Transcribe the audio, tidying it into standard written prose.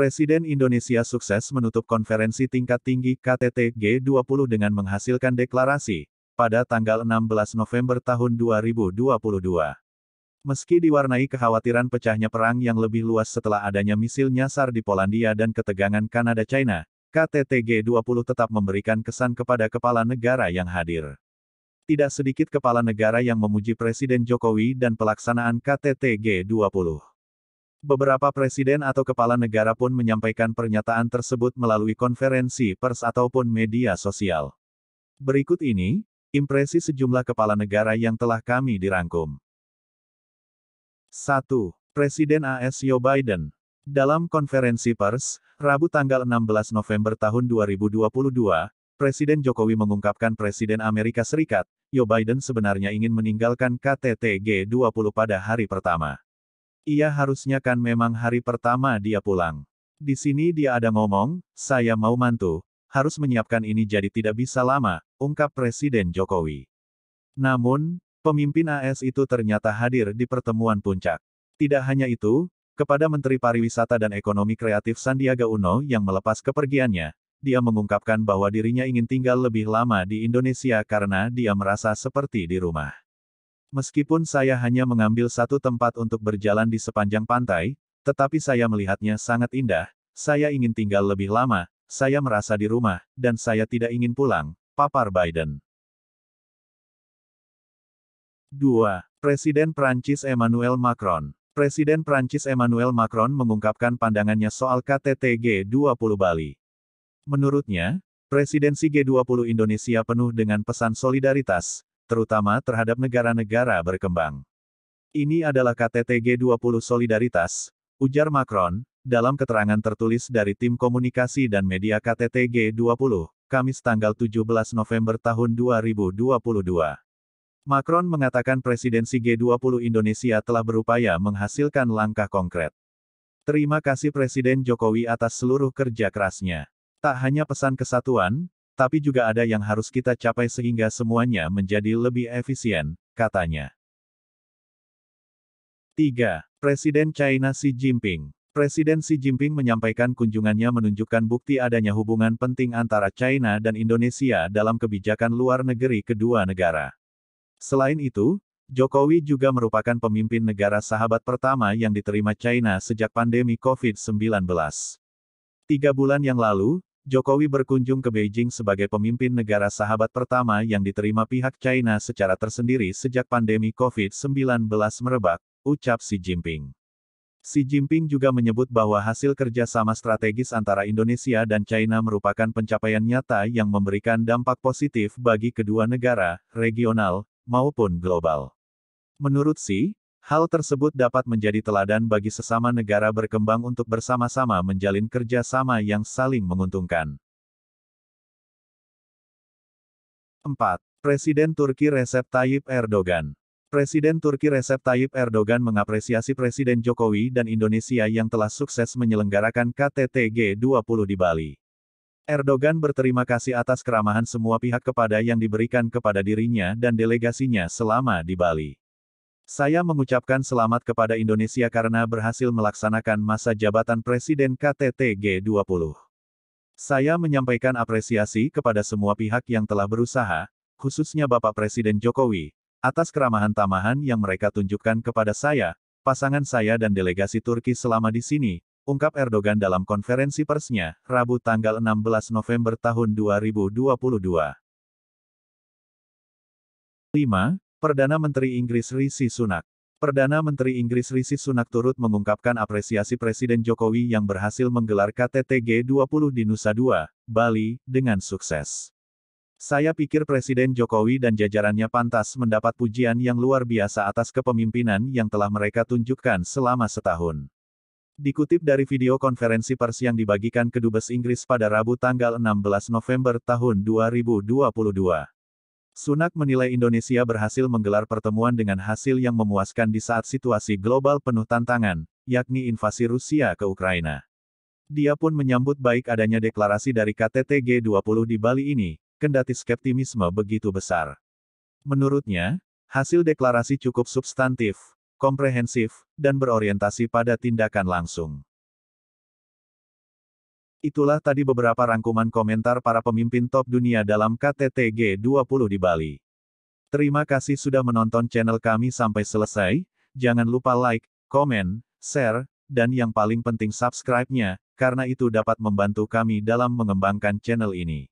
Presiden Indonesia sukses menutup konferensi tingkat tinggi KTT G20 dengan menghasilkan deklarasi pada tanggal 16 November tahun 2022. Meski diwarnai kekhawatiran pecahnya perang yang lebih luas setelah adanya misil nyasar di Polandia dan ketegangan Kanada-China, KTT G20 tetap memberikan kesan kepada kepala negara yang hadir. Tidak sedikit kepala negara yang memuji Presiden Jokowi dan pelaksanaan KTT G20. Beberapa presiden atau kepala negara pun menyampaikan pernyataan tersebut melalui konferensi pers ataupun media sosial. Berikut ini, impresi sejumlah kepala negara yang telah kami dirangkum. 1. Presiden AS Joe Biden. Dalam konferensi pers, Rabu tanggal 16 November tahun 2022, Presiden Jokowi mengungkapkan Presiden Amerika Serikat, Joe Biden sebenarnya ingin meninggalkan KTT G20 pada hari pertama. Ia harusnya kan memang hari pertama dia pulang. Di sini dia ada ngomong, saya mau mantu, harus menyiapkan ini jadi tidak bisa lama, ungkap Presiden Jokowi. Namun, pemimpin AS itu ternyata hadir di pertemuan puncak. Tidak hanya itu, kepada Menteri Pariwisata dan Ekonomi Kreatif Sandiaga Uno yang melepas kepergiannya, dia mengungkapkan bahwa dirinya ingin tinggal lebih lama di Indonesia karena dia merasa seperti di rumah. Meskipun saya hanya mengambil satu tempat untuk berjalan di sepanjang pantai, tetapi saya melihatnya sangat indah, saya ingin tinggal lebih lama, saya merasa di rumah, dan saya tidak ingin pulang, papar Biden. 2. Presiden Prancis Emmanuel Macron. Presiden Prancis Emmanuel Macron mengungkapkan pandangannya soal KTT G20 Bali. Menurutnya, presidensi G20 Indonesia penuh dengan pesan solidaritas, terutama terhadap negara-negara berkembang. Ini adalah KTT G20 Solidaritas, ujar Macron, dalam keterangan tertulis dari tim komunikasi dan media KTT G20, Kamis tanggal 17 November tahun 2022. Macron mengatakan presidensi G20 Indonesia telah berupaya menghasilkan langkah konkret. Terima kasih Presiden Jokowi atas seluruh kerja kerasnya. Tak hanya pesan kesatuan, tapi juga ada yang harus kita capai sehingga semuanya menjadi lebih efisien, katanya. 3. Presiden China Xi Jinping. Presiden Xi Jinping menyampaikan kunjungannya menunjukkan bukti adanya hubungan penting antara China dan Indonesia dalam kebijakan luar negeri kedua negara. Selain itu, Jokowi juga merupakan pemimpin negara sahabat pertama yang diterima China sejak pandemi COVID-19. 3 bulan yang lalu, Jokowi berkunjung ke Beijing sebagai pemimpin negara sahabat pertama yang diterima pihak China secara tersendiri sejak pandemi COVID-19 merebak, ucap Xi Jinping. Xi Jinping juga menyebut bahwa hasil kerjasama strategis antara Indonesia dan China merupakan pencapaian nyata yang memberikan dampak positif bagi kedua negara, regional, maupun global. Menurut Xi, hal tersebut dapat menjadi teladan bagi sesama negara berkembang untuk bersama-sama menjalin kerjasama yang saling menguntungkan. 4. Presiden Turki Recep Tayyip Erdogan. Presiden Turki Recep Tayyip Erdogan mengapresiasi Presiden Jokowi dan Indonesia yang telah sukses menyelenggarakan KTT G20 di Bali. Erdogan berterima kasih atas keramahan semua pihak kepada yang diberikan kepada dirinya dan delegasinya selama di Bali. Saya mengucapkan selamat kepada Indonesia karena berhasil melaksanakan masa jabatan Presiden KTT G20. Saya menyampaikan apresiasi kepada semua pihak yang telah berusaha, khususnya Bapak Presiden Jokowi, atas keramahan tamahan yang mereka tunjukkan kepada saya, pasangan saya dan delegasi Turki selama di sini, ungkap Erdogan dalam konferensi persnya, Rabu tanggal 16 November tahun 2022. 5. Perdana Menteri Inggris Rishi Sunak. Perdana Menteri Inggris Rishi Sunak turut mengungkapkan apresiasi Presiden Jokowi yang berhasil menggelar KTT G20 di Nusa Dua, Bali, dengan sukses. Saya pikir Presiden Jokowi dan jajarannya pantas mendapat pujian yang luar biasa atas kepemimpinan yang telah mereka tunjukkan selama setahun. Dikutip dari video konferensi pers yang dibagikan Kedubes Inggris pada Rabu tanggal 16 November tahun 2022. Sunak menilai Indonesia berhasil menggelar pertemuan dengan hasil yang memuaskan di saat situasi global penuh tantangan, yakni invasi Rusia ke Ukraina. Dia pun menyambut baik adanya deklarasi dari KTT G20 di Bali ini, kendati skeptisisme begitu besar. Menurutnya, hasil deklarasi cukup substantif, komprehensif, dan berorientasi pada tindakan langsung. Itulah tadi beberapa rangkuman komentar para pemimpin top dunia dalam KTT G20 di Bali. Terima kasih sudah menonton channel kami sampai selesai, jangan lupa like, komen, share, dan yang paling penting subscribe-nya, karena itu dapat membantu kami dalam mengembangkan channel ini.